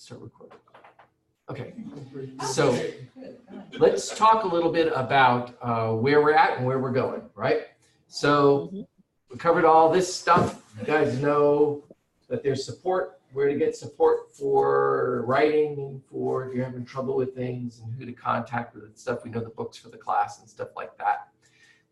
Start recording. Okay, so let's talk a little bit about where we're at and where we're going, right? So we covered all this stuff. You guys know that there's support, where to get support for writing and for if you're having trouble with things and who to contact with stuff. We know the books for the class and stuff like that.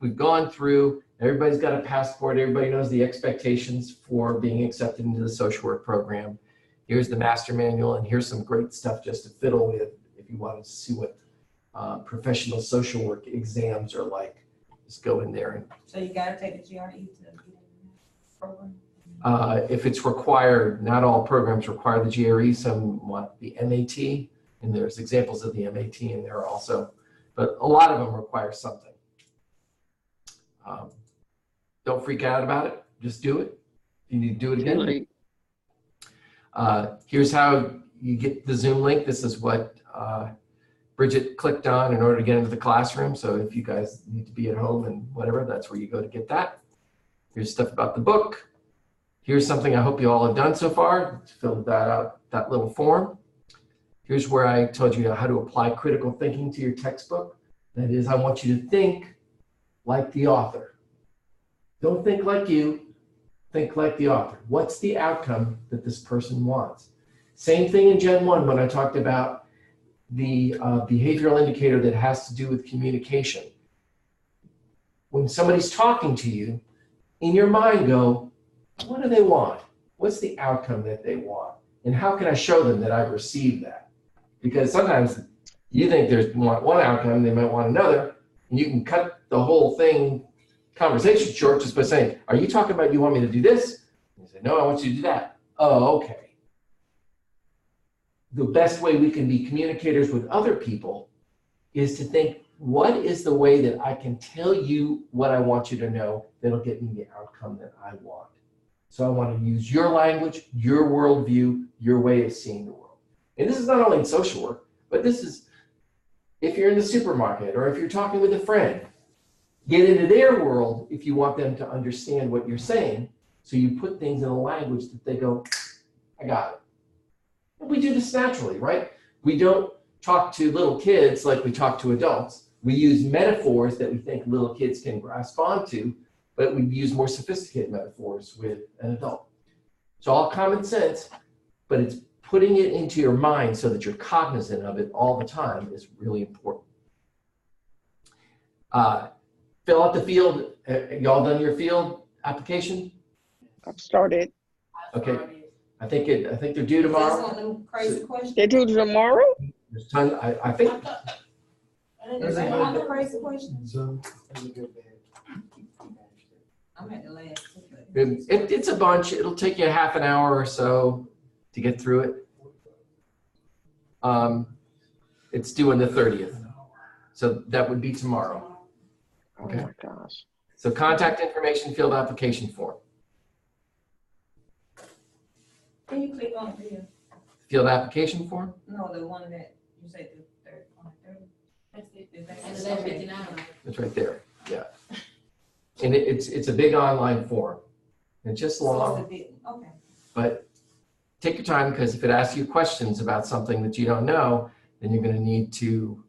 We've gone through, everybody's got a passport, everybody knows the expectations for being accepted into the social work program. Here's the master manual, and here's some great stuff just to fiddle with if you wanted to see what professional social work exams are like. Just go in there. So you gotta take a GRE to get in the program? If it's required, not all programs require the GRE. Some want the MAT, and there's examples of the MAT in there also. But a lot of them require something. Don't freak out about it. Just do it. You need to do it again. Here's how you get the Zoom link. This is what Bridget clicked on in order to get into the classroom. So if you guys need to be at home and whatever, that's where you go to get that. Here's stuff about the book. Here's something I hope you all have done so far. Filled that out, that little form. Here's where I told you how to apply critical thinking to your textbook. That is, I want you to think like the author. Don't think like you. Think like the author. What's the outcome that this person wants? Same thing in Gen 1 when I talked about the behavioral indicator that has to do with communication. When somebody's talking to you, in your mind go, what do they want? What's the outcome that they want? And how can I show them that I've received that? Because sometimes you think there's one outcome, they might want another, and you can cut the whole thing conversation short just by saying, are you talking about you want me to do this? And you say, no, I want you to do that. Oh, okay. The best way we can be communicators with other people is to think, what is the way that I can tell you what I want you to know that'll get me the outcome that I want? So I want to use your language, your worldview, your way of seeing the world. And this is not only in social work, but this is if you're in the supermarket or if you're talking with a friend. Get into their world if you want them to understand what you're saying. So you put things in a language that they go, I got it. And we do this naturally, right? We don't talk to little kids like we talk to adults. We use metaphors that we think little kids can grasp onto, but we use more sophisticated metaphors with an adult. It's all common sense, but it's putting it into your mind so that you're cognizant of it all the time is really important. Fill out the field. Y'all done your field application? I've started. Okay. I think they're due tomorrow. That's one of them crazy questions. They're due tomorrow? There's ton. I think. Is that one of the crazy questions? So, I'm at the last. It's a bunch. It'll take you a half an hour or so to get through it. It's due on the 30th, so that would be tomorrow. Okay. Oh my gosh. So contact information, field application form. Can you click on the Field application form? no, the one that you said the third one, 30? That's it. It's 11:59. It's right there. Yeah. And it's a big online form. It's just long, Okay. but take your time because if it asks you questions about something that you don't know, then you're going to need to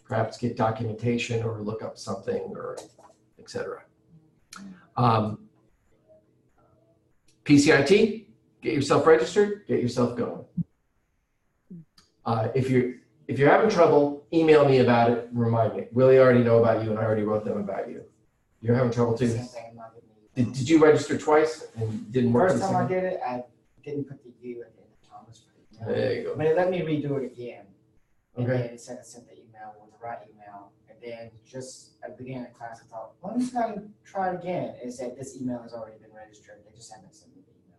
perhaps get documentation or look up something or et cetera. PCIT, get yourself registered, get yourself going. If you're having trouble, email me about it, remind me. Willie already know about you and I already wrote them about you. You're having trouble too? Did you register twice and didn't work? first time I did it, I didn't put the U at the end of Thomas. There you go. But it let me redo it again. And Okay. then it said I sent the email with the right email. And then just at the beginning of class, I thought, well, I'm just gonna try it again. It said this email has already been registered. They just haven't sent me the email.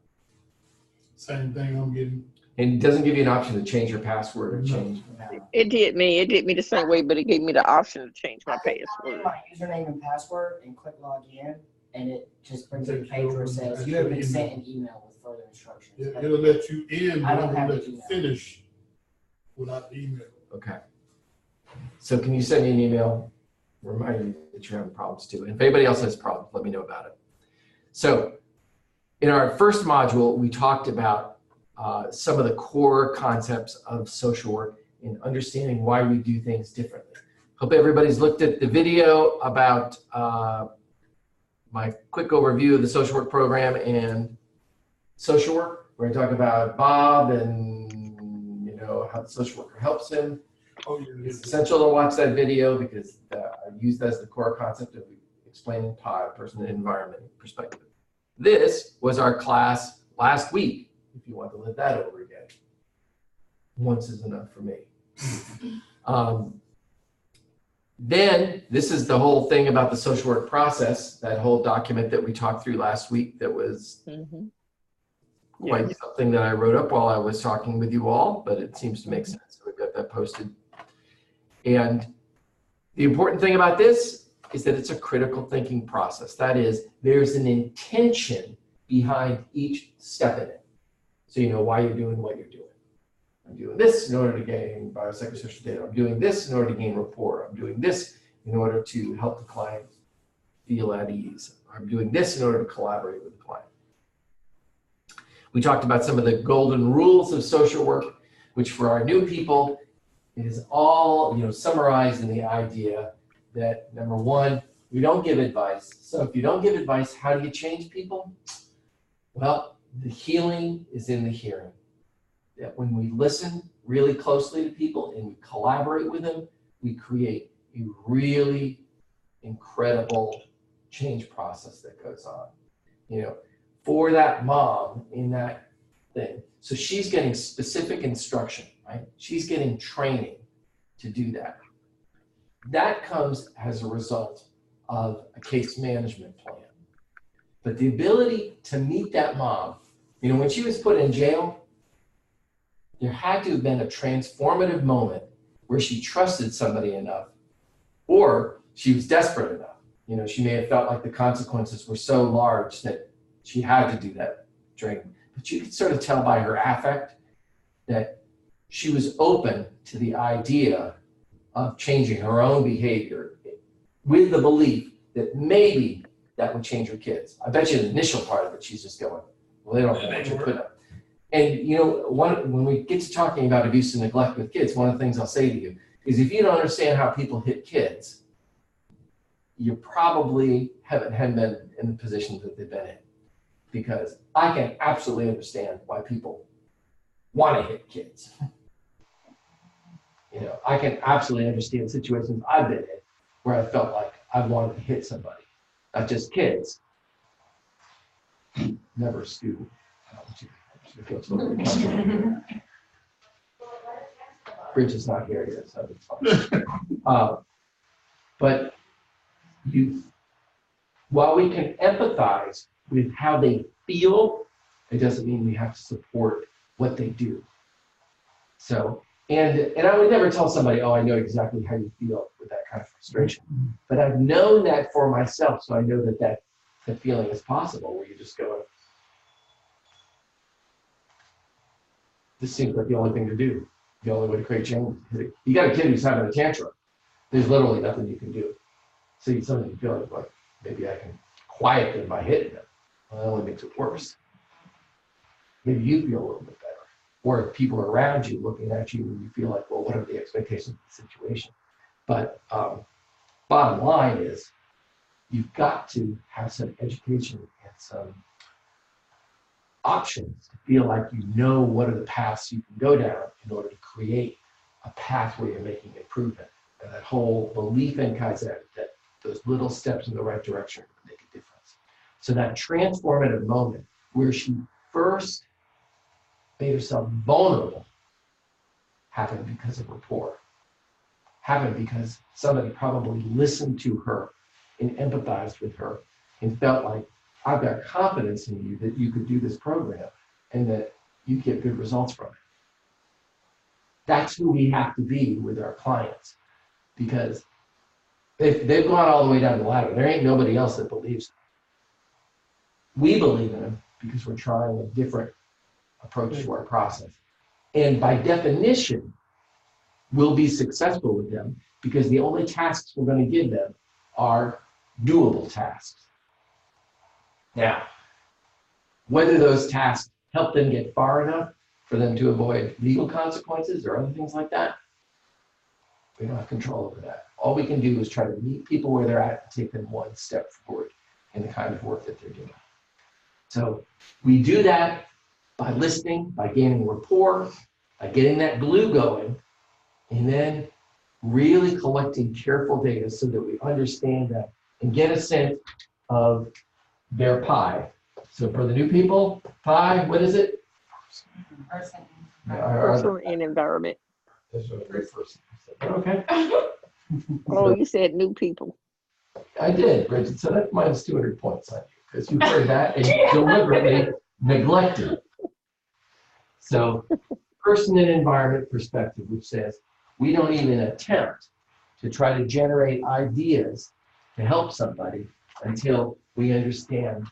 Same thing I'm getting. And it doesn't give you an option to change your password or change. No. It did me the same way, but it gave me the option to change my I password. put my username and password and click log in, and it just brings up a page where it says you have been sent an email with further instructions. But It'll let you in, I but don't it have won't let the you email. finish without the email. Okay. So can you send me an email reminding me that you're having problems too? And if anybody else has problems, let me know about it. So in our first module, we talked about some of the core concepts of social work and understanding why we do things differently. Hope everybody's looked at the video about my quick overview of the social work program and social work. We're going to talk about Bob and how the social worker helps him. Oh, yeah. It's essential to watch that video because I use that as the core concept of explaining POD, person and environment perspective. This was our class last week, if you want to live that over again. Once is enough for me. Then this is the whole thing about the social work process, that whole document that we talked through last week that was quite something that I wrote up while I was talking with you all, but it seems to make sense. So we've got that posted. And the important thing about this is that it's a critical thinking process. That is, there's an intention behind each step in it. So you know why you're doing what you're doing. I'm doing this in order to gain biopsychosocial data. I'm doing this in order to gain rapport. I'm doing this in order to help the client feel at ease. I'm doing this in order to collaborate with the client. We talked about some of the golden rules of social work, which for our new people is all summarized in the idea that, number one, we don't give advice. So if you don't give advice, how do you change people? Well, the healing is in the hearing. That when we listen really closely to people and we collaborate with them, we create a really incredible change process that goes on. For that mom in that thing. So she's getting specific instruction, right? She's getting training to do that. That comes as a result of a case management plan. But the ability to meet that mom, when she was put in jail, there had to have been a transformative moment where she trusted somebody enough, or she was desperate enough. She may have felt like the consequences were so large that she had to do that training. But you could sort of tell by her affect that she was open to the idea of changing her own behavior with the belief that maybe that would change her kids. I bet you the initial part of it, she's just going, well, they don't know what you put up. And when we get to talking about abuse and neglect with kids, one of the things I'll say to you is if you don't understand how people hit kids, you probably haven't been in the positions that they've been in. Because I can absolutely understand why people want to hit kids. I can absolutely understand situations I've been in where I felt like I wanted to hit somebody, not just kids. Never a student. Bridge is not here yet, so it's fine. But while we can empathize with how they feel, it doesn't mean we have to support what they do. So, and I would never tell somebody, oh, I know exactly how you feel with that kind of frustration. But I've known that for myself, so I know that feeling is possible, where you just go, this seems like the only thing to do. The only way to create change. You got a kid who's having a tantrum. There's literally nothing you can do. So you suddenly feel like maybe I can quiet them by hitting them. Well, that only makes it worse. Maybe you feel a little bit better. Or if people around you looking at you and you feel like, well, what are the expectations of the situation? But bottom line is, you've got to have some education and some options to feel like you know what are the paths you can go down in order to create a path where you're making improvement. And that whole belief in Kaizen, that those little steps in the right direction make a difference. So that transformative moment where she first made herself vulnerable happened because of rapport. Happened because somebody probably listened to her and empathized with her and felt like, I've got confidence in you that you could do this program and that you get good results from it. That's who we have to be with our clients, because if they've gone all the way down the ladder, there ain't nobody else that believes them. We believe in them because we're trying a different approach to our process. And by definition, we'll be successful with them because the only tasks we're going to give them are doable tasks. Now, whether those tasks help them get far enough for them to avoid legal consequences or other things like that. We don't have control over that. All we can do is try to meet people where they're at and take them one step forward in the kind of work that they're doing. So we do that by listening, by gaining rapport, by getting that glue going, and then really collecting careful data so that we understand that and get a sense of their pie. So for the new people, pie, what is it? Person. Personal and environment. This was a great person. Okay. Oh, you said new people. I did, Bridget. So that's minus 200 points on you because you heard that and you deliberately neglected it. So, person and environment perspective, which says we don't even attempt to try to generate ideas to help somebody until we understand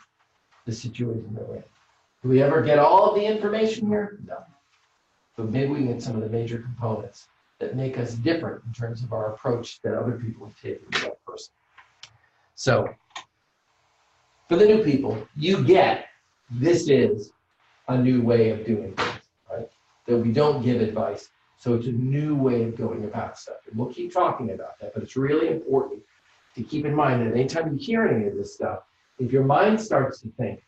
the situation they're in. Do we ever get all of the information here? No. But maybe we can get some of the major components that make us different in terms of our approach that other people have taken to that person. So, for the new people, you get this is a new way of doing things, right? That we don't give advice. So it's a new way of going about stuff. And we'll keep talking about that, but it's really important to keep in mind that anytime you hear any of this stuff, if your mind starts to think,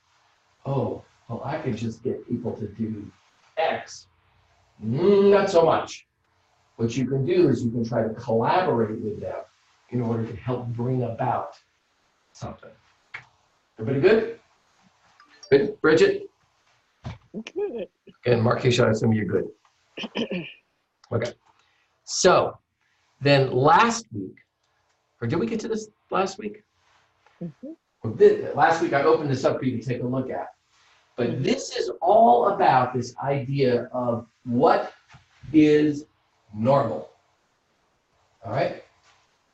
oh, well, I could just get people to do X, not so much. What you can do is you can try to collaborate with them in order to help bring about something. Everybody good? Good, Bridget? Good. And Marquisha, I assume you're good. Okay. So then last week, or did we get to this last week? Last week I opened this up for you to take a look at. But this is all about this idea of what is normal. All right?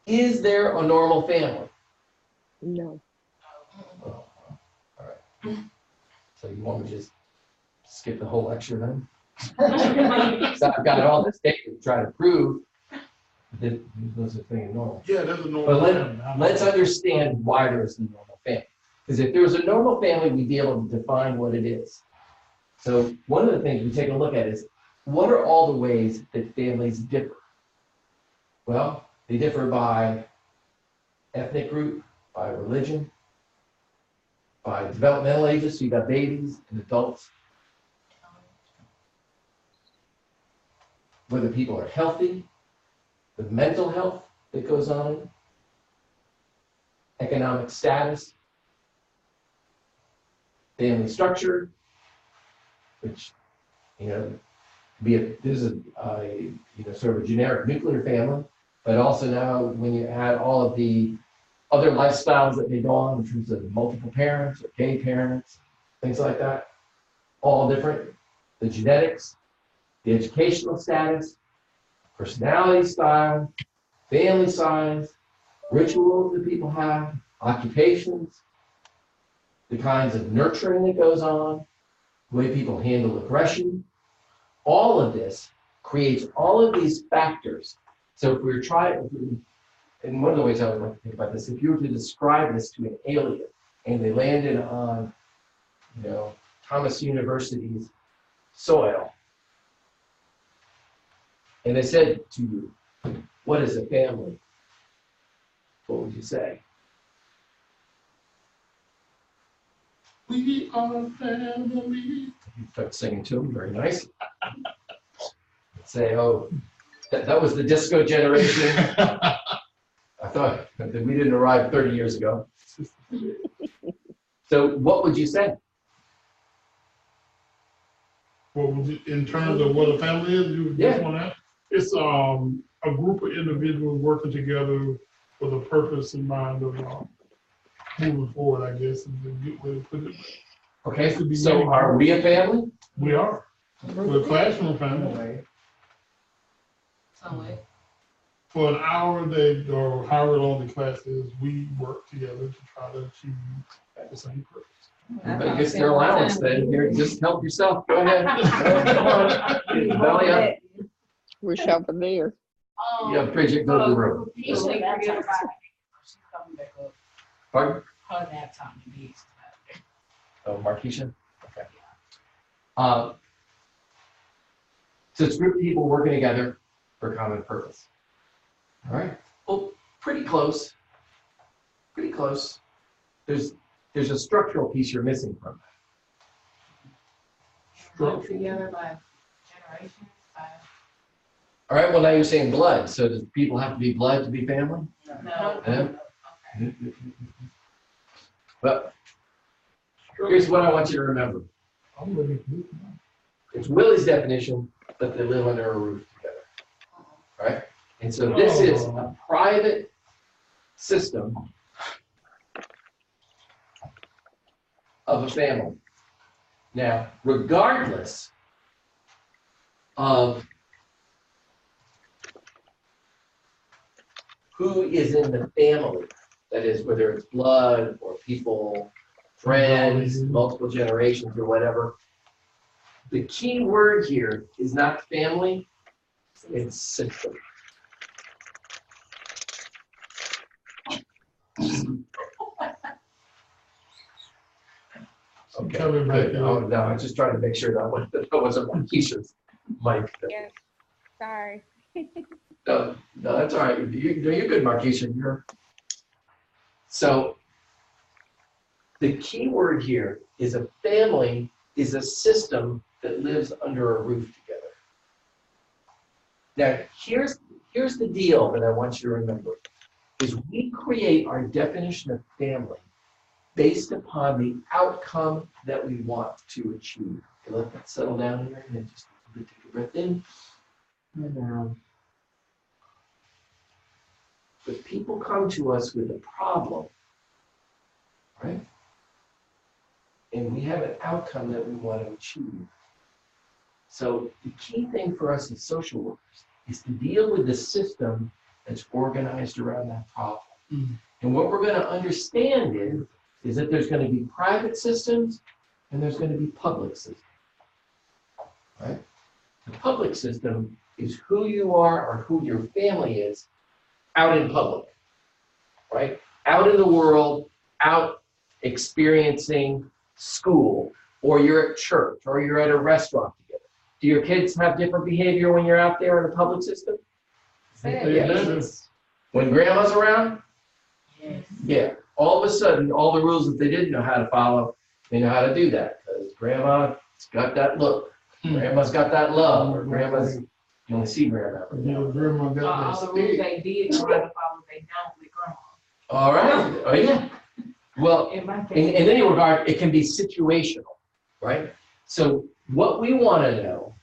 Is there a normal family? No. Oh, all right. So you want me to just skip the whole lecture then? So I've got all this data to try to prove that there's a thing normal. Yeah, there's a normal. But family. let's understand why there's a normal family. Because if there was a normal family, we'd be able to define what it is. So one of the things we take a look at is, what are all the ways that families differ? Well, they differ by ethnic group, by religion, by developmental ages, so you got babies and adults, whether people are healthy, the mental health that goes on, economic status, family structure, which, this is sort of a generic nuclear family, but also now when you add all of the other lifestyles that may go on in terms of multiple parents or gay parents, things like that, all different. The genetics, the educational status, personality style, family size, rituals that people have, occupations, the kinds of nurturing that goes on, the way people handle aggression. All of this creates all of these factors. So if we were trying, and one of the ways I would like to think about this, if you were to describe this to an alien and they landed on, Thomas University's soil, and they said to you, what is a family? What would you say? We are family. You start singing to them, very nice. Say, oh, that was the disco generation. I thought that we didn't arrive 30 years ago. So what would you say? In terms of what a family is, you just want to. It's a group of individuals working together for the purpose in mind of moving forward, I guess, is a good way to put it. Okay, so are we a family? We are. We're a classroom family. Some way. For an hour a day or however long the class is, we work together to try to achieve the same purpose. But gets their allowance then. Here, just help yourself. Go ahead. Belly up. We're shopping there. Yeah, Bridget, go to the room. She's coming back up. Pardon? Her nap time to be. Oh, Marquisha? Okay. So it's a group of people working together for a common purpose. All right, well, pretty close. Pretty close. There's a structural piece you're missing from that. Work together by generations, by. All right, well, now you're saying blood. So does people have to be blood to be family? No. Yeah. Okay. Well, here's what I want you to remember. I'm ready to move now. It's Willie's definition, but they live under a roof together. All right? And so this is a private system of a family. Now, regardless of who is in the family, that is, whether it's blood or people, friends, multiple generations or whatever, the key word here is not family, it's system. Okay, Coming back good. in. Oh, no, I'm just trying to make sure that wasn't Keisha's mic. Yes, sorry. No, that's all right. You're good, Marquisha. So the key word here is a family is a system that lives under a roof together. Now, here's the deal that I want you to remember, is we create our definition of family based upon the outcome that we want to achieve. Okay, let that settle down here and then just take a breath in and out. But people come to us with a problem, right? And we have an outcome that we want to achieve. So the key thing for us as social workers is to deal with the system that's organized around that problem. And what we're going to understand is that there's going to be private systems and there's going to be public systems, right? The public system is who you are or who your family is out in public, right? Out in the world, out experiencing school, or you're at church, or you're at a restaurant together. Do your kids have different behavior when you're out there in a public system? Yes. When grandma's around? Yes. Yeah. All of a sudden, all the rules that they didn't know how to follow, they know how to do that. Because grandma's got that look. Grandma's got that love. Or grandma's, you only see grandma. Yeah, grandma got All that the rules stick. they did try to follow, they don't with grandma. All right. Oh, yeah. Well, In my in case. any regard, it can be situational, right? So what we want to know,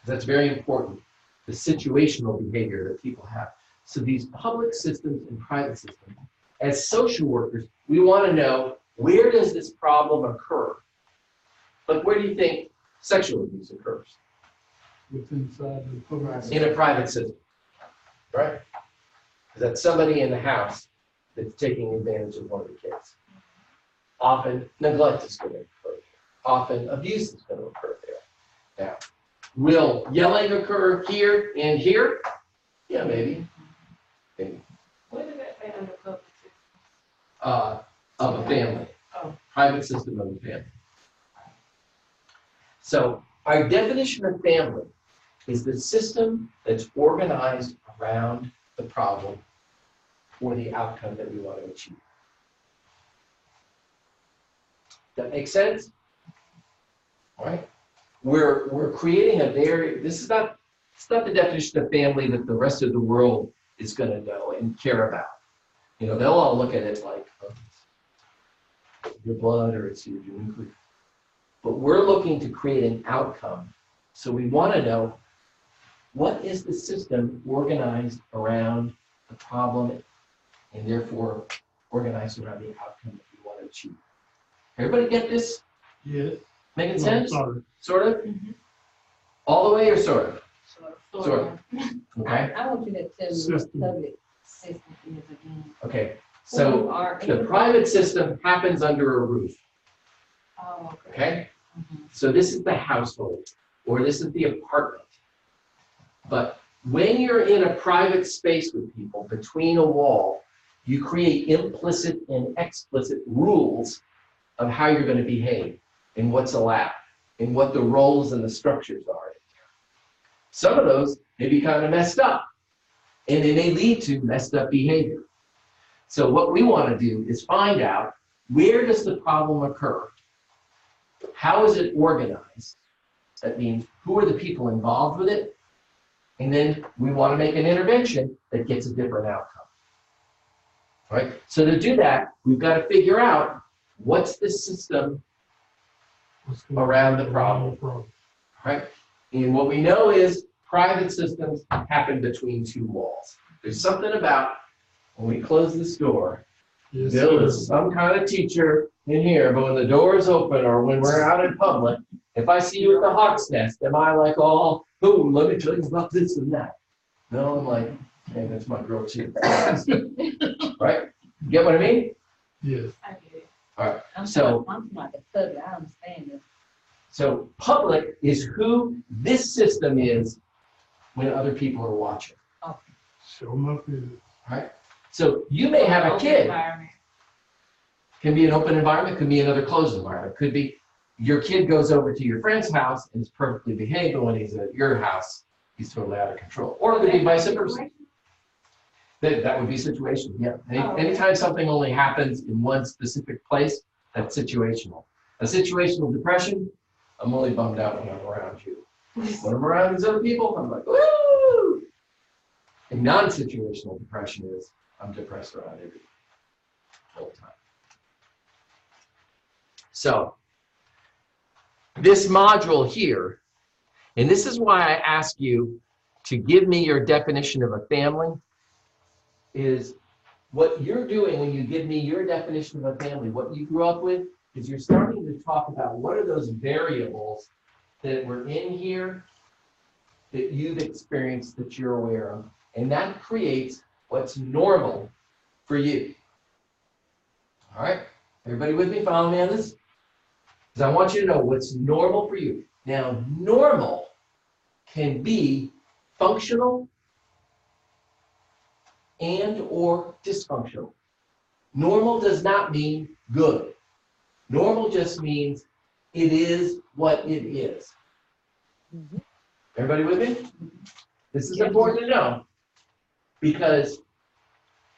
that's very important, the situational behavior that people have. So these public systems and private systems, as social workers, we want to know, where does this problem occur? Like, where do you think sexual abuse occurs? Within inside the public. In a private system, right? Is that somebody in the house that's taking advantage of one of the kids? Often neglect is going to occur there. Often abuse is going to occur there. Now, will yelling occur here and here? Yeah, maybe. Maybe. Where did that say under public system? Of a family. Oh. Private system of a family. So our definition of family is the system that's organized around the problem for the outcome that we want to achieve. That make sense? All right. We're creating a it's not the definition of family that the rest of the world is going to know and care about. You know, they'll all look at it like, oh, it's your blood or it's your nuclear. But we're looking to create an outcome. So we want to know, what is the system organized around the problem and therefore organized around the outcome that we want to achieve? Everybody get this? Yes. Making No, sense? sorry. Sort of? All the way or sort of? Sort of. Okay. I want you to tell me System. what public system is again. Okay. Who So are the in- private system happens under a roof. Oh, okay. Okay? Mhm. So this is the household, or this is the apartment. But when you're in a private space with people between a wall, you create implicit and explicit rules of how you're going to behave and what's allowed and what the roles and the structures are. Some of those may be kind of messed up, and they may lead to messed up behavior. So what we want to do is find out, where does the problem occur? How is it organized? That means, who are the people involved with it? And then we want to make an intervention that gets a different outcome. All right? So to do that, we've got to figure out, what's the system around the problem? Right? And what we know is private systems happen between two walls. There's something about when we close this door, Yes, there sir. is some kind of teacher in here, but when the door is open or when we're out in public, if I see you at the Hawk's Nest, am I like, oh, let me tell you about this and that? No, I'm like, hey, that's my girl too. Right? You get what I mean? Yes. I get it. All right. I'm So- I'm like a study, I understand this. So public is who this system is when other people are watching, Show my face. right? So you may have a Open kid, environment. can be an open environment, could be another closed environment, could be your kid goes over to your friend's house and is perfectly behaved, but when he's at your house, he's totally out of control. Or it could be vice versa. That would be situation, yeah. Anytime something only happens in one specific place, that's situational. A situational depression, I'm only bummed out when I'm around you. When I'm around these other people, I'm like, woo! A non-situational depression is, I'm depressed around everybody all the time. So, this module here, and this is why I ask you to give me your definition of a family, is what you're doing when you give me your definition of a family, what you grew up with, is you're starting to talk about what are those variables that were in here that you've experienced that you're aware of. And that creates what's normal for you. All right, everybody with me? Follow me on this? Because I want you to know what's normal for you. Now, normal can be functional and or dysfunctional. Normal does not mean good. Normal just means it is what it is. Everybody with me? This is important to know, because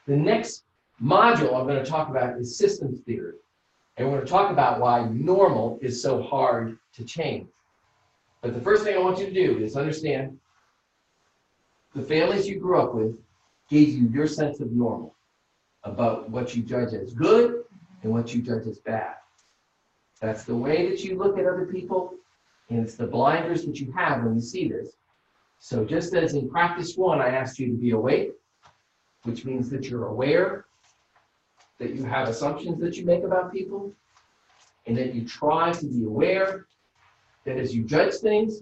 the next module I'm going to talk about is systems theory. And we're going to talk about why normal is so hard to change. But the first thing I want you to do is understand the families you grew up with gave you your sense of normal, about what you judge as good and what you judge as bad. That's the way that you look at other people, and it's the blinders that you have when you see this. So just as in practice one, I asked you to be awake, which means that you're aware, that you have assumptions that you make about people, and that you try to be aware that as you judge things,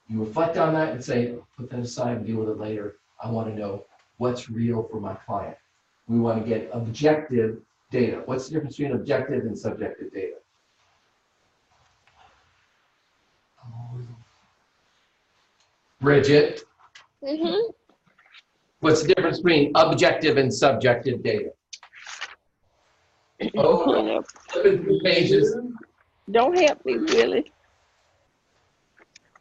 you reflect on that and say, put that aside and deal with it later. I want to know what's real for my client. We want to get objective data. What's the difference between objective and subjective data? Bridget, Mm-hmm. what's the difference between objective and subjective data? Oh, flipping through pages. Don't help me, Willie.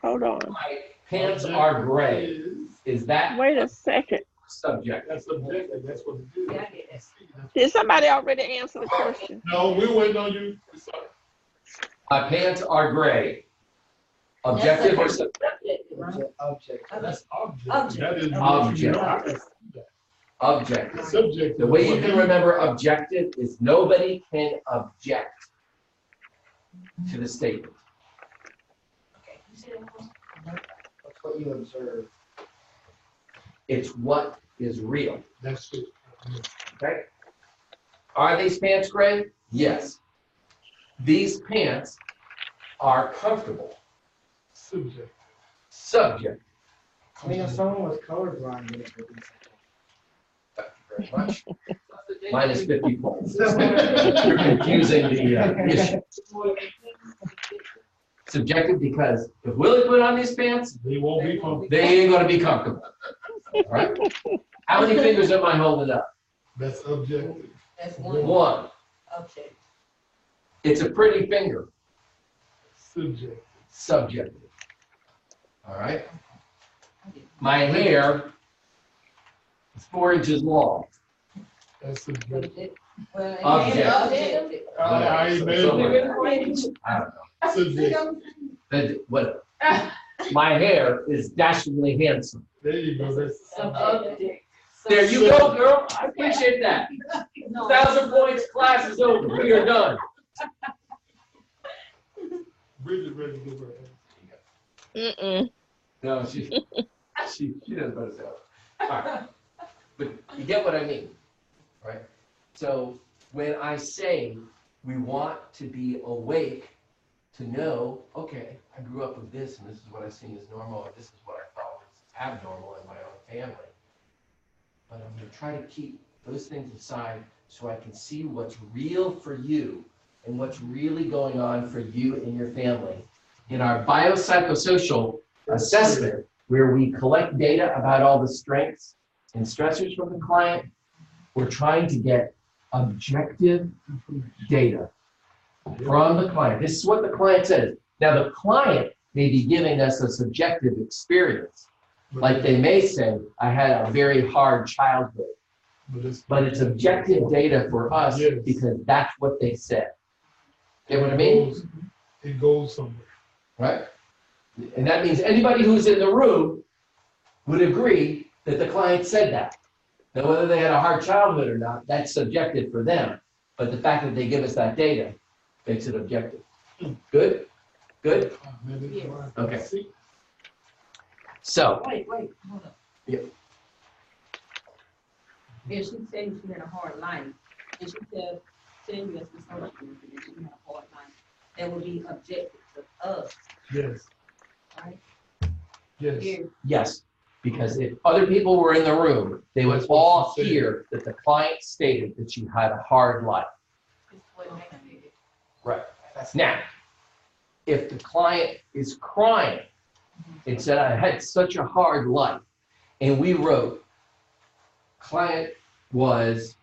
Hold on. My pants are gray. Is that Wait a second. subjective? That's subjective, that's what it is. Yeah, I get that. Did somebody already answer the question? No, we're waiting on you. Sorry. My pants are gray. Objective or subjective? Object. That's object. Object. That is Object. object. Objective. Subject. The way you can remember objective is nobody can object to the statement. Okay. You said it was- That's what you observe. It's what is real. That's it. Okay? Are these pants gray? Yes. These pants are comfortable. Subject. Subject. I mean, if someone was colorblind, then it would be Thank you very much. Minus 50 points. You're confusing the issue. Subjective because if Willie put on these pants, They won't be comfortable. they ain't gonna be comfortable. All right? How many fingers am I holding up? That's objective. That's one One. object. It's a pretty finger. Subject. Subjective. All right? My hair is 4 inches long. That's the. Well, Object. I ain't mad at that. I don't know. Subject. But what? My hair is dashingly handsome. There you go. That's. There you go, girl. I appreciate that. 1,000 points, class is over. We are done. Bridget ready to give her. Mm-mm. No, she does better than All right. But you get what I mean, right? So when I say we want to be awake to know, okay, I grew up with this and this is what I see as normal, and this is what I thought was abnormal in my own family. But I'm going to try to keep those things aside so I can see what's real for you and what's really going on for you and your family. In our biopsychosocial assessment, where we collect data about all the strengths and stressors from the client, we're trying to get objective data from the client. This is what the client says. Now, the client may be giving us a subjective experience. Like they may say, I had a very hard childhood, but it's objective data for us Yes. because that's what they said. Get what I mean? It goes somewhere. Right? And that means anybody who's in the room would agree that the client said that. Now, whether they had a hard childhood or not, that's subjective for them. But the fact that they give us that data makes it objective. Good? Good? Okay. So, Wait, hold up. Yep. If she said she had a hard life, and she said, tell you as the social worker that she had a hard life, that would be objective to us, Yes. right? Yes. Here, yes, because if other people were in the room, they would That's what all she said. hear that the client stated that she had a hard life. this what negative. Right. Now, if the client is crying and said, I had such a hard life, and we wrote, client was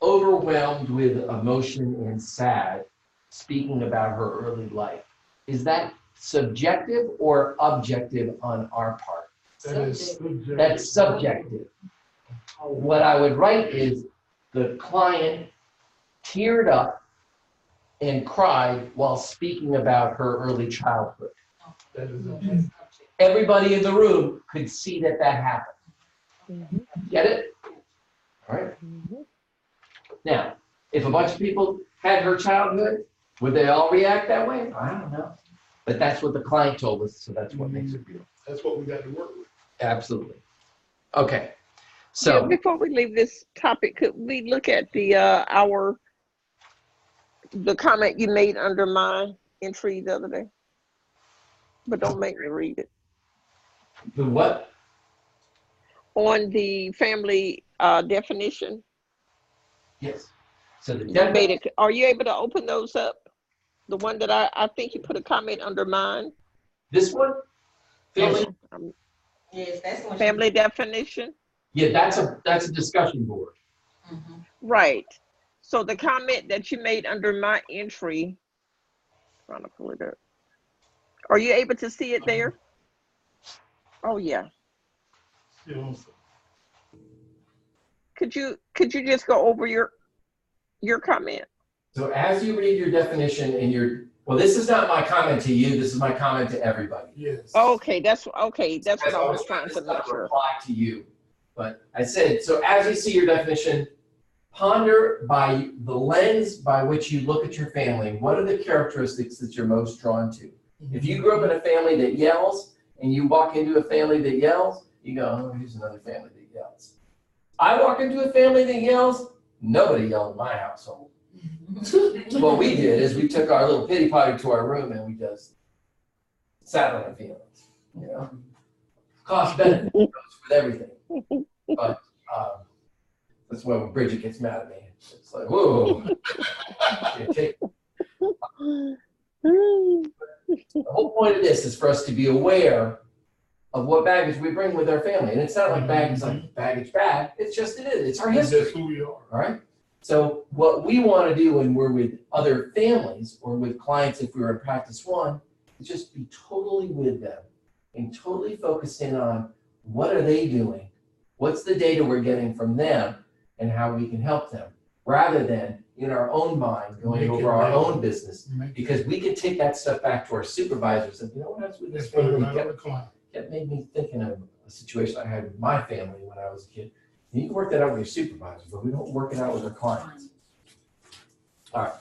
overwhelmed with emotion and sad, speaking about her early life. Is that subjective or objective on our part? That is subjective. That's subjective. What I would write is the client teared up and cried while speaking about her early childhood. That is That's objective. objective. Everybody in the room could see that that happened. Mhm. Get it? All right. Mhm. Now, if a bunch of people had her childhood, would they all react that way? I don't know. But that's what the client told us, so that's what makes it real. That's what we got to work with. Absolutely. Okay. Yeah, So, before we leave this topic, could we look at the the comment you made under my entry the other day? But don't make me read it. the what? On the family definition, Yes. So the you made it. Are you able to open those up? The one that I think you put a comment under mine. this one? Family? Yes, that's the one. Family definition. Yeah, that's a discussion board. Mhm. Right. So the comment that you made under my entry, trying to pull it up. Are you able to see it there? Oh yeah. You know, Could you just go over your comment? So as you read your definition and well, this is not my comment to you, this is my comment to everybody. yes. Okay, that's what I was trying This to is not make a sure. reply to you. But I said, so as you see your definition, ponder by the lens by which you look at your family, what are the characteristics that you're most drawn to? If you grew up in a family that yells and you walk into a family that yells, you go, oh, here's another family that yells. I walk into a family that yells, nobody yelled in my household. What we did is we took our little pity potty to our room and we just sat on our feelings, you know? Cost benefit goes with everything. But that's why when Bridget gets mad at me, it's like, whoa. The whole point of this is for us to be aware of what baggage we bring with our family. And it's not like baggage bad, it's just it is, it's our That's history, who we are. all right? So what we want to do when we're with other families or with clients, if we were in practice one, just be totally with them and totally focus in on what are they doing, what's the data we're getting from them, and how we can help them, rather than in our own mind going Make it over our better. own business. Because we can take that stuff back to our supervisors and, you know what, I was with this Let's put it family, right on the client. that made me thinking of a situation I had with my family when I was a kid. And you can work that out with your supervisor, but we don't work it out with our clients. All right.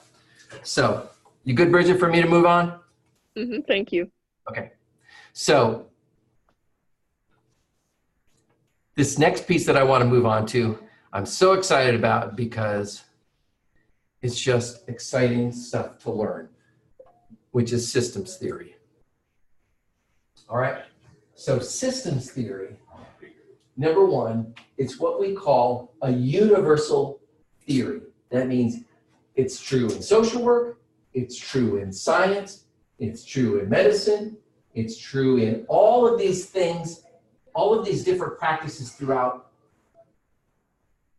So, you good, Bridget, for me to move on? Thank you. Okay. So, this next piece that I want to move on to, I'm so excited about because it's just exciting stuff to learn, which is systems theory. All right. So systems theory, number one, it's what we call a universal theory. That means it's true in social work, it's true in science, it's true in medicine, it's true in all of these things, all of these different practices throughout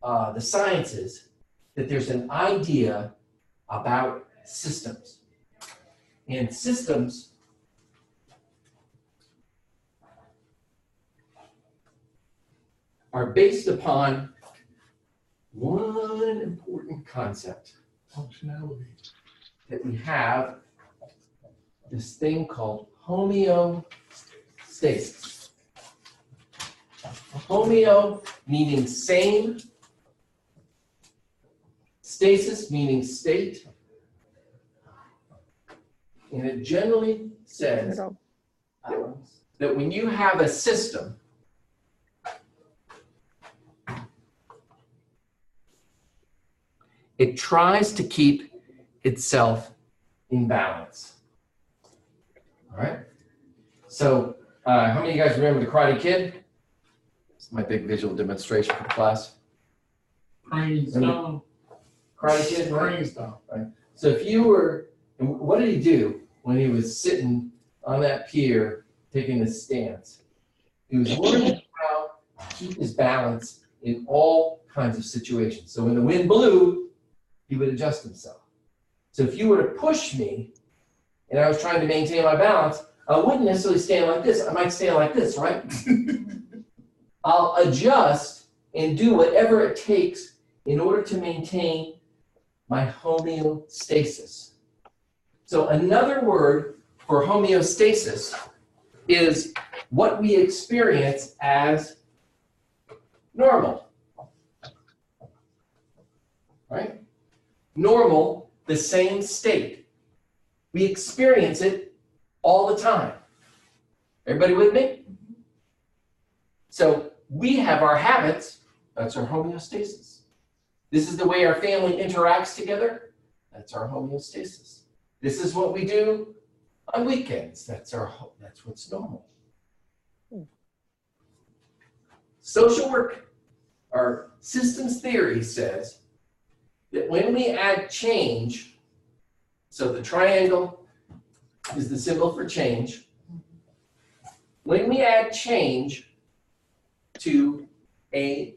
the sciences, that there's an idea about systems. And systems are based upon one important concept, Functionality. that we have this thing called homeostasis. Homeo meaning same, stasis meaning state, and it generally says that when you have a system, it tries to keep itself in balance. All right? So, how many of you guys remember the Karate Kid? It's my big visual demonstration for the class. Crane stone. Karate Kid, right? Crane stone. So if you were, and what did he do when he was sitting on that pier taking his stance? He was learning how to keep his balance in all kinds of situations. So when the wind blew, he would adjust himself. So if you were to push me and I was trying to maintain my balance, I wouldn't necessarily stand like this. I might stand like this, right? I'll adjust and do whatever it takes in order to maintain my homeostasis. So another word for homeostasis is what we experience as normal. Right? Normal, the same state. We experience it all the time. Everybody with me? So we have our habits, that's our homeostasis. This is the way our family interacts together, that's our homeostasis. This is what we do on weekends, that's what's normal. Social work, our systems theory says that when we add change, so the triangle is the symbol for change. When we add change to a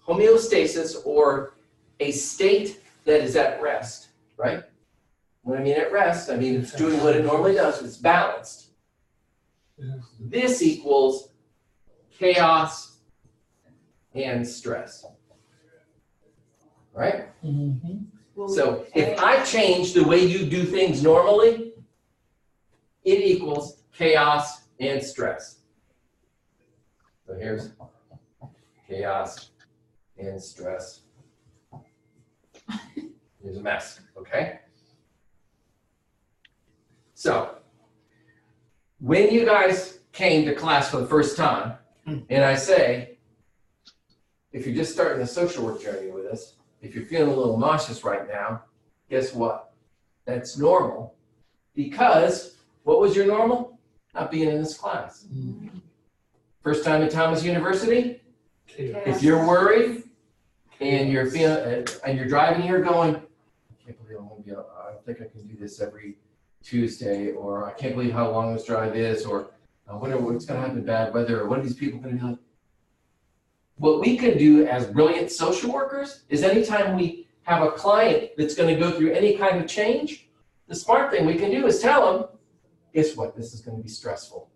homeostasis or a state that is at rest, right? When I mean at rest, I mean it's doing what it normally does, it's balanced. This equals chaos and stress, right? So if I change the way you do things normally, it equals chaos and stress. So here's chaos and stress. Here's a mess, okay? So when you guys came to class for the first time, and I say, if you're just starting the social work journey with us, if you're feeling a little nauseous right now, guess what? That's normal. Because what was your normal? Not being in this class. First time at Thomas University, if you're worried and you're feeling and you're driving here going, I can't believe I'm gonna be, I don't think I can do this every Tuesday, or I can't believe how long this drive is, or what's gonna happen, bad weather, or what are these people gonna be like? What we can do as brilliant social workers is anytime we have a client that's going to go through any kind of change, the smart thing we can do is tell them, guess what? This is going to be stressful.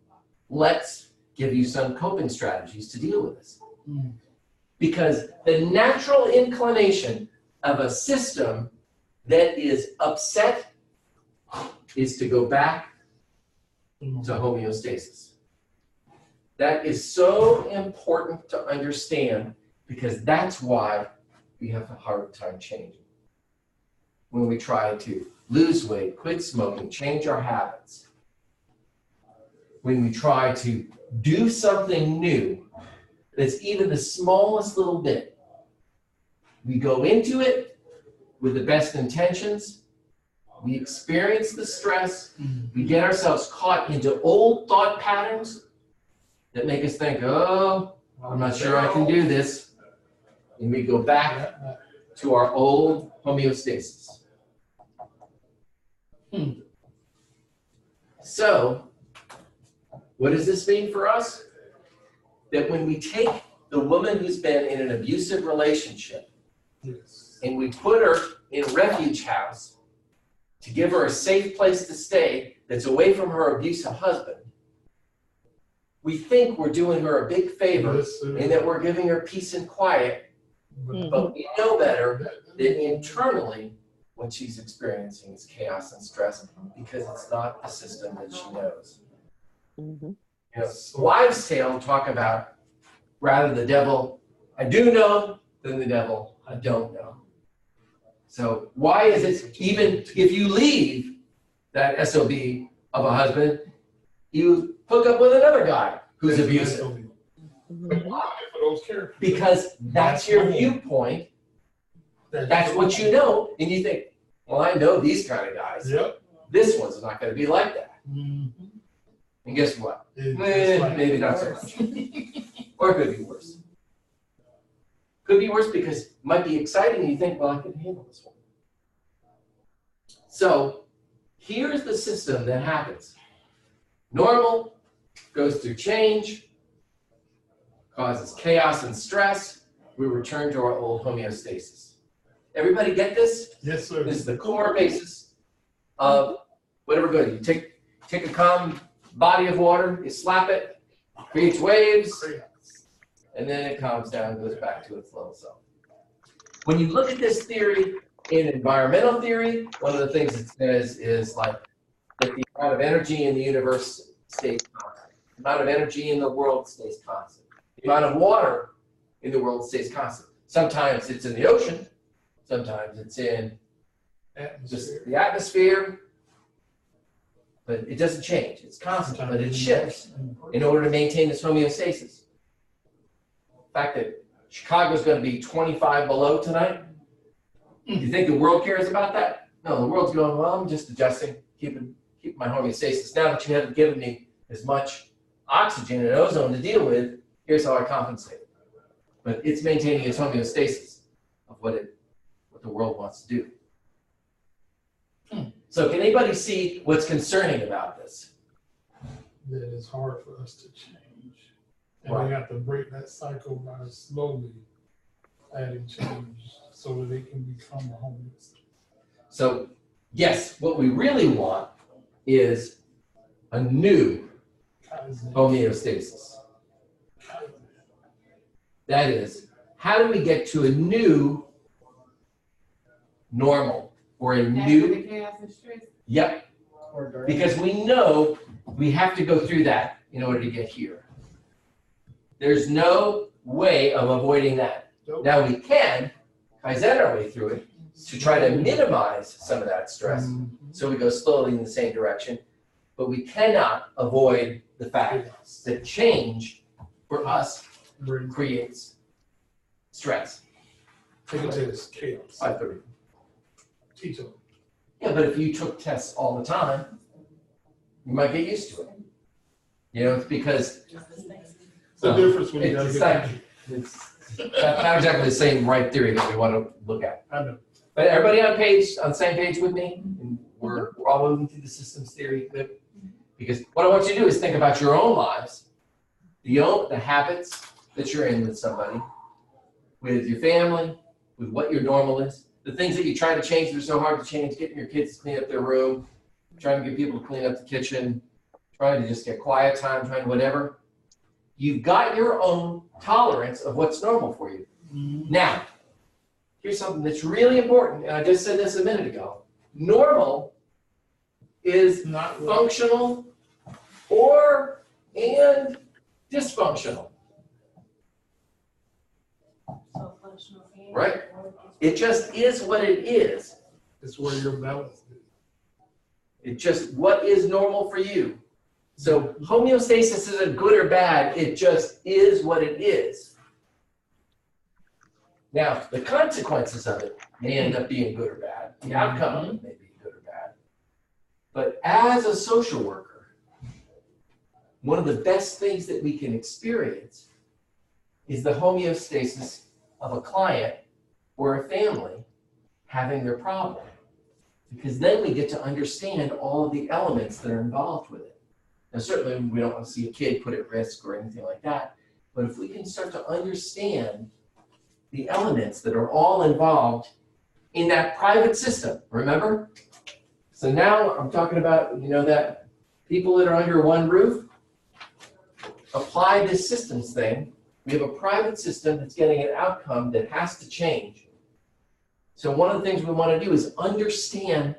Let's give you some coping strategies to deal with this. Mm. Because the natural inclination of a system that is upset is to go back to homeostasis. That is so important to understand because that's why we have a hard time changing. When we try to lose weight, quit smoking, change our habits, when we try to do something new that's even the smallest little bit, we go into it with the best intentions, we experience the stress, we get ourselves caught into old thought patterns that make us think, oh, I'm not sure I can do this. And we go back to our old homeostasis. So, what does this mean for us? That when we take the woman who's been in an abusive relationship Yes. and we put her in a refuge house to give her a safe place to stay that's away from her abusive husband, we think we're doing her a big favor Yes, sir. and that we're giving her peace and quiet, but we know better that internally what she's experiencing is chaos and stress because it's not the system that she knows. Mhm. You know, wives' tale talk about rather the devil I do know than the devil I don't know. So why is it even if you leave that SOB of a husband, you hook up with another guy who's abusive? Why for those characters? Because that's your viewpoint, that's what you know, and you think, well, I know these kind of guys. Yep. This one's not going to be like that. Mhm. And guess what? It's like- Maybe not so much. Or it could be worse. Could be worse because it might be exciting and you think, well, I can handle this one. So here's the system that happens. Normal goes through change, causes chaos and stress. We return to our old homeostasis. Everybody get this? Yes, sir. This is the core basis of whatever good. You take a calm body of water, you slap it, creates waves, and then it calms down and goes back to its low self. When you look at this theory in environmental theory, one of the things it says is like that the amount of energy in the universe stays constant. The amount of energy in the world stays constant. The amount of water in the world stays constant. Sometimes it's in the ocean, sometimes it's in just the atmosphere, but it doesn't change. It's constant, but it shifts in order to maintain this homeostasis. The fact that Chicago's going to be 25 below tonight, you think the world cares about that? No, the world's going, well, I'm just adjusting, keeping my homeostasis. Now that you haven't given me as much oxygen and ozone to deal with, here's how I compensate. But it's maintaining its homeostasis of what the world wants to do. So can anybody see what's concerning about this? That it's hard for us to change. And Right. we have to break that cycle by slowly adding change so that it can become a homeless. So yes, what we really want is a new homeostasis. That is, how do we get to a new normal or a new, chaos and stress. yep, because we know we have to go through that in order to get here. There's no way of avoiding that. Now we can Kaizen our way through it to try to minimize some of that stress. So we go slowly in the same direction, but we cannot avoid the fact that change for us creates stress. Take it as chaos. 5:30. Teach them. Yeah, but if you took tests all the time, you might get used to it. You know, it's because It's the difference when you gotta it's get. like, it's not exactly the same right theory that we want to look at. I know. But everybody on the same page with me? And we're all moving through the systems theory. Good? Because what I want you to do is think about your own lives, the habits that you're in with somebody, with your family, with what your normal is. the things that you try to change that are so hard to change, getting your kids to clean up their room, trying to get people to clean up the kitchen, trying to just get quiet time, trying whatever. You've got your own tolerance of what's normal for you. Now, here's something that's really important, and I just said this a minute ago. Normal is Not functional and dysfunctional, So functional and. right? It just is what it is. It's where your balance is. It's just what is normal for you. So homeostasis isn't good or bad, it just is what it is. Now, the consequences of it may end up being good or bad. The outcome of it may be good or bad. But as a social worker, one of the best things that we can experience is the homeostasis of a client or a family having their problem. Because then we get to understand all of the elements that are involved with it. Now, certainly we don't want to see a kid put at risk or anything like that, but if we can start to understand the elements that are all involved in that private system, remember? So now I'm talking about, that people that are under one roof, apply this systems thing. We have a private system that's getting an outcome that has to change. So one of the things we want to do is understand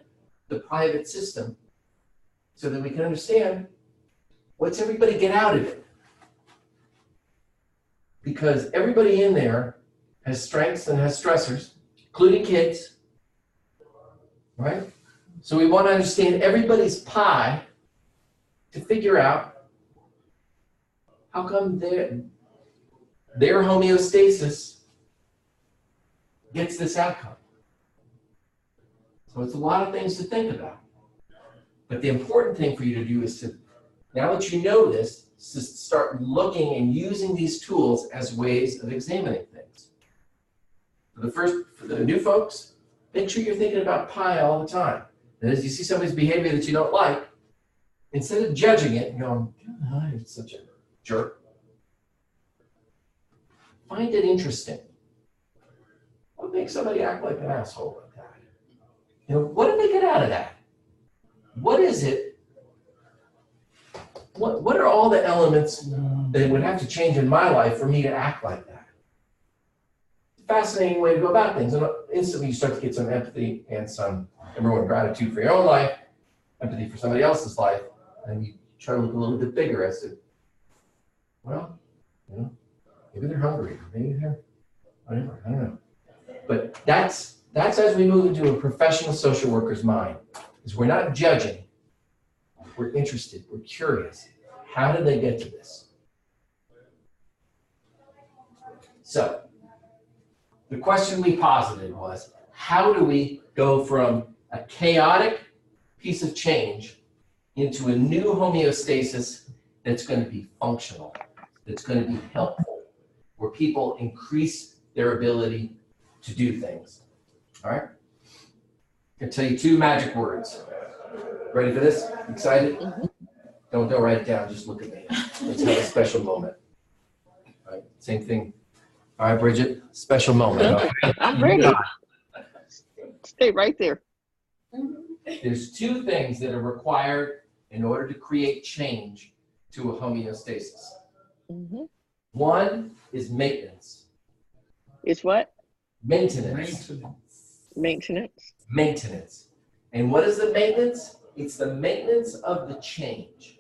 the private system so that we can understand what's everybody get out of it. Because everybody in there has strengths and has stressors, including kids, right? So we want to understand everybody's pie to figure out how come their homeostasis gets this outcome. So it's a lot of things to think about. But the important thing for you to do is to, now that you know this, to start looking and using these tools as ways of examining things. For the new folks, make sure you're thinking about pie all the time. And as you see somebody's behavior that you don't like, instead of judging it and going, oh, it's such a jerk, find it interesting. What makes somebody act like an asshole like that? What did they get out of that? What is it? What are all the elements that would have to change in my life for me to act like that? It's a fascinating way to go about things. And instantly you start to get some empathy and some, number one, gratitude for your own life, empathy for somebody else's life, and you try to look a little bit bigger as to, well, maybe they're hungry, maybe they're whatever, I don't know. But that's as we move into a professional social worker's mind, is we're not judging, we're interested, we're curious. How did they get to this? So, the question we posited was, how do we go from a chaotic piece of change into a new homeostasis that's going to be functional, that's going to be helpful, where people increase their ability to do things? All right? I'm going to tell you 2 magic words. Ready for this? Excited? Mhm. Don't write it down, just look at me. Let's have a special moment. All right, same thing. All right, Bridget, special moment. Okay? I'm ready. Stay right there. There's 2 things that are required in order to create change to a homeostasis. Mhm. One is maintenance. It's what? Maintenance. Maintenance. Maintenance. And what is the maintenance? It's the maintenance of the change.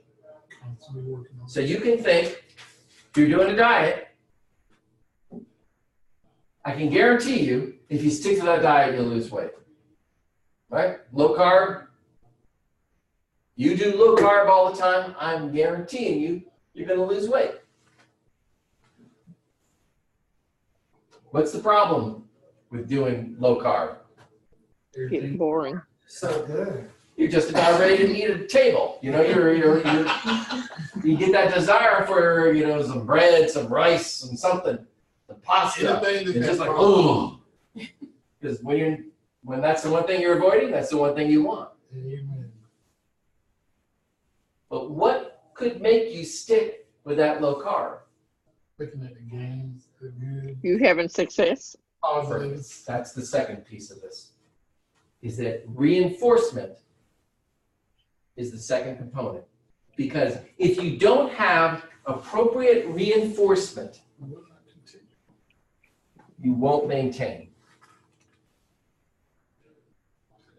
Constantly working on. So you can think, if you're doing a diet, I can guarantee you, if you stick to that diet, you'll lose weight. Right? Low carb. You do low carb all the time, I'm guaranteeing you, you're going to lose weight. What's the problem with doing low carb? Getting boring. So good. You're just about ready to eat at a table. You get that desire for, some bread, some rice, some something, some pasta. Anything that It's just has like, problems. oh. Because when that's the one thing you're avoiding, that's the one thing you want. Amen. But what could make you stick with that low carb? Looking at the games, the good. You having success? positive. That's the second piece of this, is that reinforcement is the second component. Because if you don't have appropriate reinforcement, you won't maintain.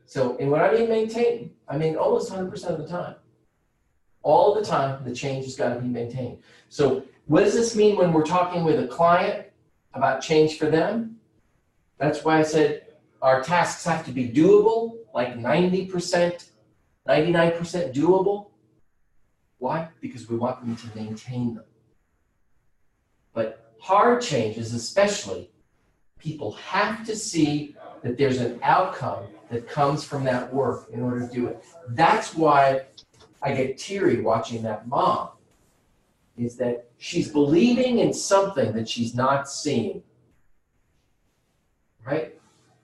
So, and when I mean maintain, I mean almost 100% of the time. All the time, the change has got to be maintained. So what does this mean when we're talking with a client about change for them? That's why I said our tasks have to be doable, like 90%, 99% doable. Why? Because we want them to maintain them. But hard changes, especially, people have to see that there's an outcome that comes from that work in order to do it. That's why I get teary watching that mom, is that she's believing in something that she's not seeing, right?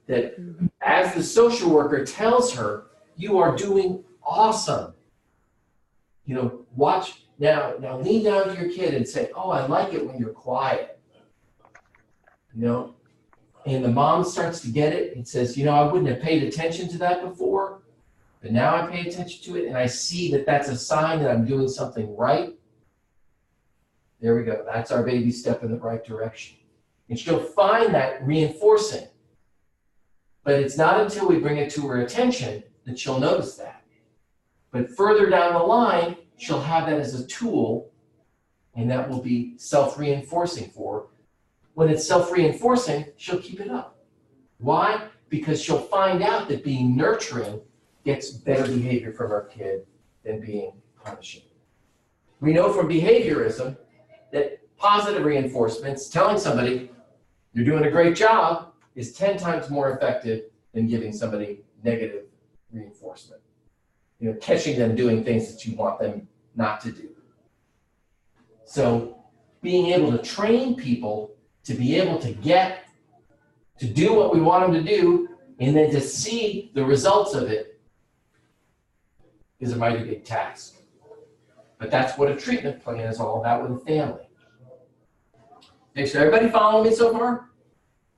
That as the social worker tells her, you are doing awesome. You know, watch, now lean down to your kid and say, oh, I like it when you're quiet. You know, and the mom starts to get it and says, you know, I wouldn't have paid attention to that before, but now I pay attention to it and I see that that's a sign that I'm doing something right. There we go. That's our baby step in the right direction. And she'll find that reinforcing. But it's not until we bring it to her attention that she'll notice that. But further down the line, she'll have that as a tool, and that will be self-reinforcing for her. When it's self-reinforcing, she'll keep it up. Why? Because she'll find out that being nurturing gets better behavior from her kid than being punishing. We know from behaviorism that positive reinforcements, telling somebody you're doing a great job, is 10 times more effective than giving somebody negative reinforcement. You know, catching them doing things that you want them not to do. So being able to train people to be able to get, to do what we want them to do, and then to see the results of it is a mighty big task. But that's what a treatment plan is all about with a family. Okay, so everybody follow me so far?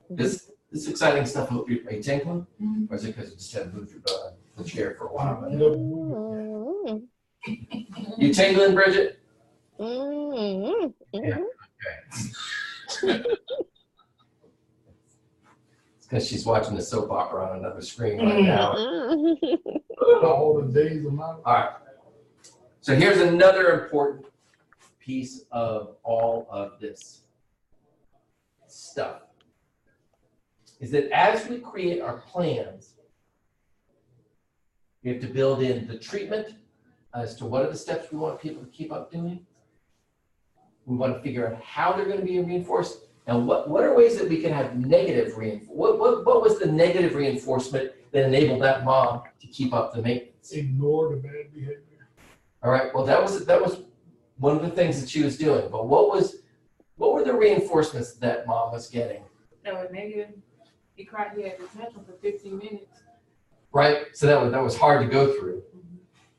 This exciting stuff, are you tingling? Or is it because you just had to move the chair for a while? You tingling, Bridget? Yeah, okay. It's because she's watching the soap opera on another screen right now. All the days of my life. All right. So here's another important piece of all of this stuff, is that as we create our plans, we have to build in the treatment as to what are the steps we want people to keep up doing. We want to figure out how they're going to be reinforced, and what are ways that we can have negative reinforcement. What was the negative reinforcement that enabled that mom to keep up the maintenance? Ignore the bad behavior. All right, well, that was one of the things that she was doing, but what were the reinforcements that mom was getting? No, maybe he cried, he had a tantrum for 15 minutes. Right, so that was hard to go through.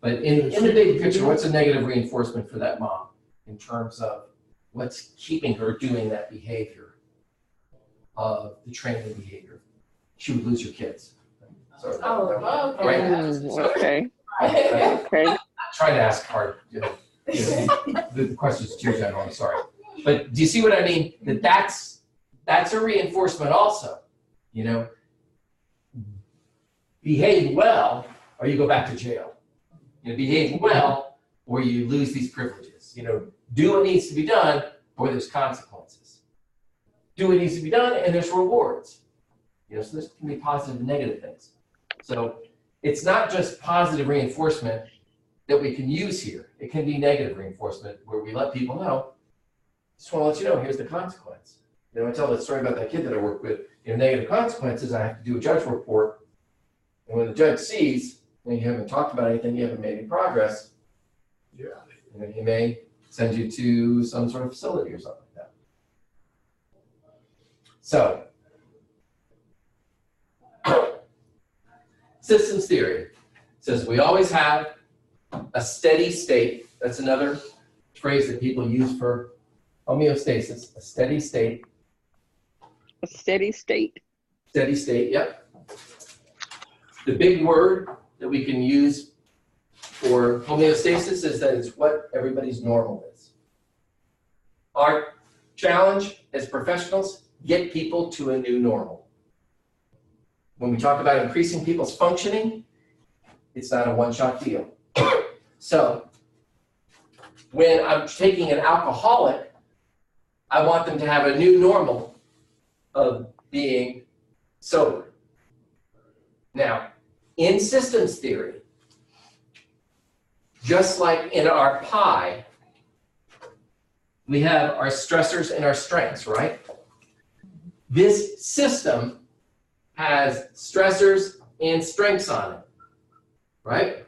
But in the big picture, what's a negative reinforcement for that mom in terms of what's keeping her doing that behavior, the training behavior? She would lose her kids. Sorry. Oh, okay. Right. Okay. Okay. Trying to ask hard, the question's too general, I'm sorry. But do you see what I mean? That's a reinforcement also, you know? Behave well, or you go back to jail. You know, behave well, or you lose these privileges. You know, do what needs to be done, or there's consequences. Do what needs to be done, and there's rewards. You know, so this can be positive and negative things. So it's not just positive reinforcement that we can use here. It can be negative reinforcement where we let people know, just want to let you know, here's the consequence. You know, I tell the story about that kid that I work with. You know, negative consequences, I have to do a judge report. And when the judge sees, and you haven't talked about anything, you haven't made any progress, Yeah. you know, he may send you to some sort of facility or something like that. So, systems theory says we always have a steady state. That's another phrase that people use for homeostasis, a steady state. A steady state. Steady state, yep. The big word that we can use for homeostasis is that it's what everybody's normal is. Our challenge as professionals, get people to a new normal. When we talk about increasing people's functioning, it's not a one-shot deal. So when I'm taking an alcoholic, I want them to have a new normal of being sober. Now, in systems theory, just like in our pie, we have our stressors and our strengths, right? This system has stressors and strengths on it, right?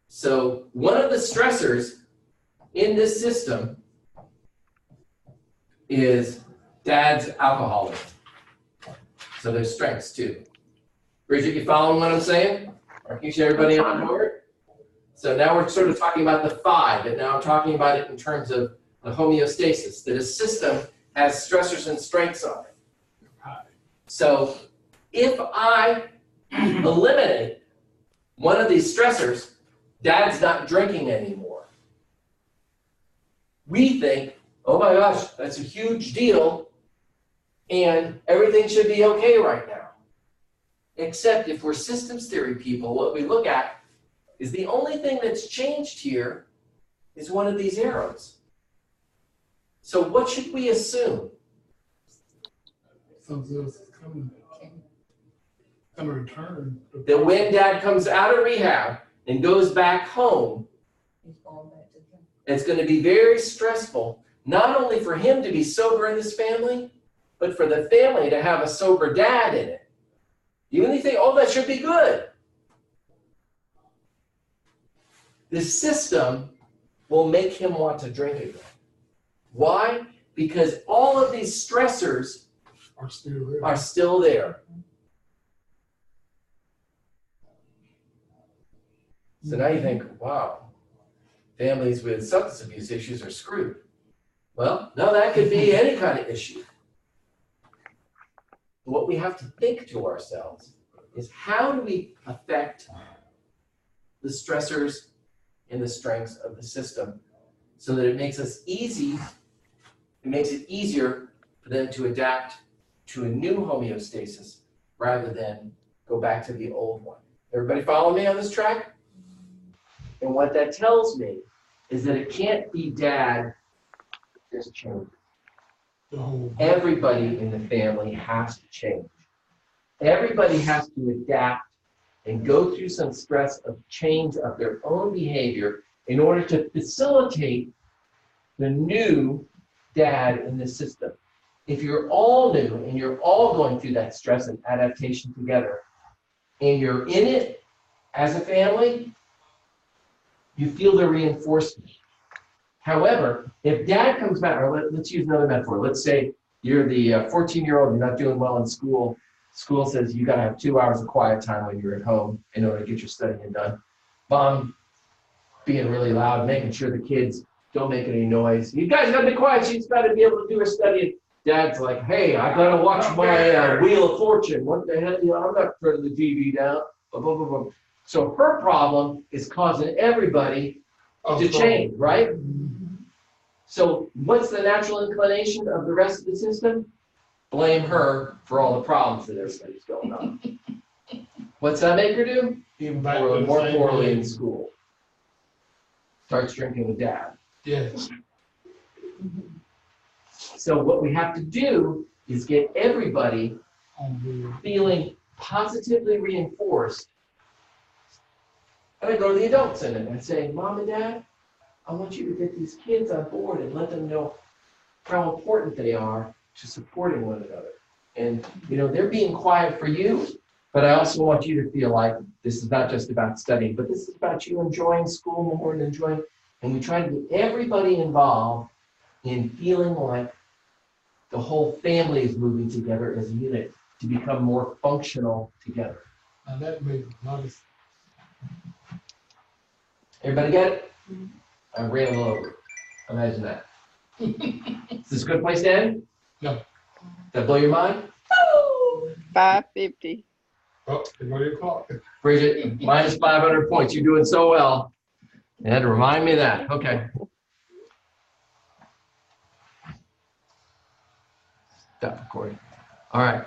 So one of the stressors in this system is dad's alcoholism. So there's strengths too. Bridget, you following what I'm saying? Are you sure everybody on board? So now we're sort of talking about the five, and now I'm talking about it in terms of the homeostasis, that a system has stressors and strengths on it. So if I eliminate one of these stressors, dad's not drinking anymore. We think, oh my gosh, that's a huge deal, and everything should be okay right now. Except if we're systems theory people, what we look at is the only thing that's changed here is one of these arrows. So what should we assume? Something else is coming. Gonna return. That when dad comes out of rehab and goes back home, He's going back to him. it's going to be very stressful, not only for him to be sober in this family, but for the family to have a sober dad in it. You only think, oh, that should be good. The system will make him want to drink again. Why? Because all of these stressors Are still there. are still there. So now you think, wow, families with substance abuse issues are screwed. Well, no, that could be any kind of issue. What we have to think to ourselves is, how do we affect the stressors and the strengths of the system so that it makes it easier for them to adapt to a new homeostasis rather than go back to the old one. Everybody follow me on this track? And what that tells me is that it can't be dad just change. The whole. Everybody in the family has to change. Everybody has to adapt and go through some stress of change of their own behavior in order to facilitate the new dad in the system. If you're all new and you're all going through that stress and adaptation together, and you're in it as a family, you feel the reinforcement. However, if dad comes back, or let's use another metaphor. Let's say you're the 14-year-old, you're not doing well in school. School says you got to have 2 hours of quiet time when you're at home in order to get your studying done. Mom being really loud, making sure the kids don't make any noise. You guys got to be quiet. She's got to be able to do her studying. Dad's like, hey, I got to watch my Wheel of Fortune. What the hell? I'm not turning the TV down. Blah, blah, blah, blah. So her problem is causing everybody to change, right? So what's the natural inclination of the rest of the system? Blame her for all the problems that everybody's going on. What's that make her do? Even back to the More same poorly way. in school. Starts drinking with dad. Yes. So what we have to do is get everybody On board. feeling positively reinforced. And I go to the adults in it and say, Mom and Dad, I want you to get these kids on board and let them know how important they are to supporting one another. And, they're being quiet for you, but I also want you to feel like this is not just about studying, but this is about you enjoying school more and and we try to get everybody involved in feeling like the whole family is moving together as a unit to become more functional together. And that makes a lot of sense. Everybody get it? I ran a little over. Imagine that. Is this a good place to end? No. that blow your mind? 550. Oh, you know your clock. Bridget, minus 500 points. You're doing so well. You had to remind me of that. Okay. Stop recording. All right.